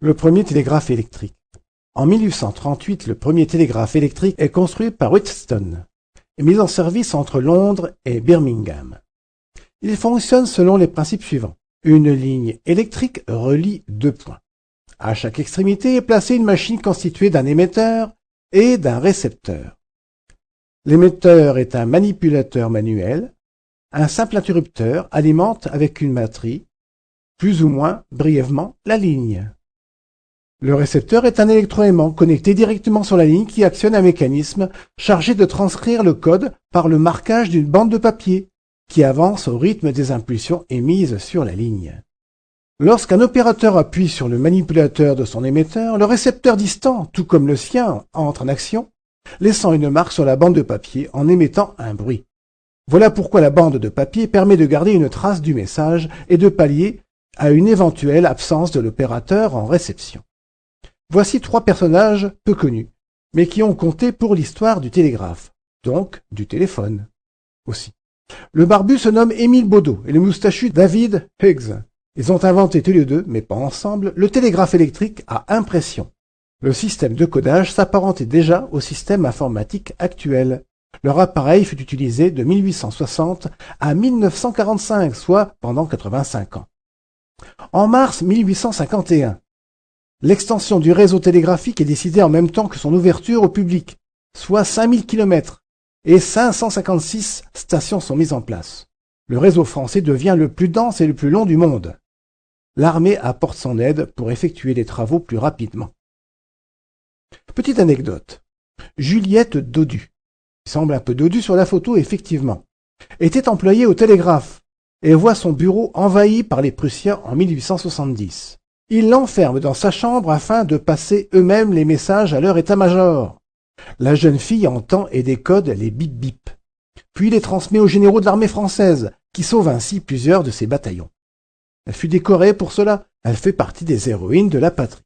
Le premier télégraphe électrique. En 1838, le premier télégraphe électrique est construit par Wheatstone et mis en service entre Londres et Birmingham. Il fonctionne selon les principes suivants. Une ligne électrique relie deux points. À chaque extrémité est placée une machine constituée d'un émetteur et d'un récepteur. L'émetteur est un manipulateur manuel. Un simple interrupteur alimente avec une batterie, plus ou moins brièvement, la ligne. Le récepteur est un électroaimant connecté directement sur la ligne qui actionne un mécanisme chargé de transcrire le code par le marquage d'une bande de papier qui avance au rythme des impulsions émises sur la ligne. Lorsqu'un opérateur appuie sur le manipulateur de son émetteur, le récepteur distant, tout comme le sien, entre en action, laissant une marque sur la bande de papier en émettant un bruit. Voilà pourquoi la bande de papier permet de garder une trace du message et de pallier à une éventuelle absence de l'opérateur en réception. Voici trois personnages peu connus, mais qui ont compté pour l'histoire du télégraphe, donc du téléphone aussi. Le barbu se nomme Émile Baudot et le moustachu David Hughes. Ils ont inventé tous les deux, mais pas ensemble, le télégraphe électrique à impression. Le système de codage s'apparentait déjà au système informatique actuel. Leur appareil fut utilisé de 1860 à 1945, soit pendant 85 ans. En mars 1851, l'extension du réseau télégraphique est décidée en même temps que son ouverture au public, soit 5000 km, et 556 stations sont mises en place. Le réseau français devient le plus dense et le plus long du monde. L'armée apporte son aide pour effectuer les travaux plus rapidement. Petite anecdote. Juliette Dodu, qui semble un peu dodue sur la photo effectivement, était employée au télégraphe et voit son bureau envahi par les Prussiens en 1870. Ils l'enferment dans sa chambre afin de passer eux-mêmes les messages à leur état-major. La jeune fille entend et décode les bip-bip, puis les transmet aux généraux de l'armée française, qui sauvent ainsi plusieurs de ses bataillons. Elle fut décorée pour cela, elle fait partie des héroïnes de la patrie.